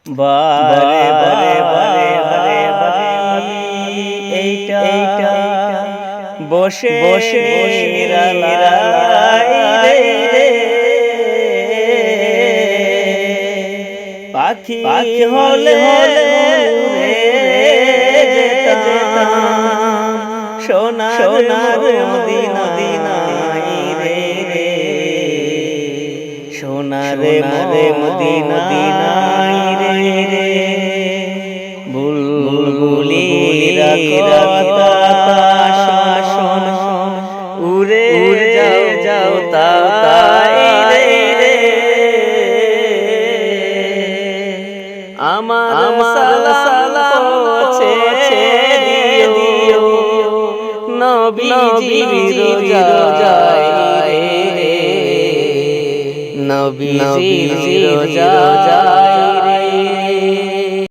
বারে বারে বারে বারে বারে এইটা বসে বসে নিরালাই রে পাখি পাখি হলে হলে সোনার সোনার মদিনা রে সোনার মদিনা রে বুলবুলিরা কথা শোন উড়ে যাও তাই রে আমার সালাম পৌঁছে দিও নবীজির রোজায় রে নবীজির রোজায়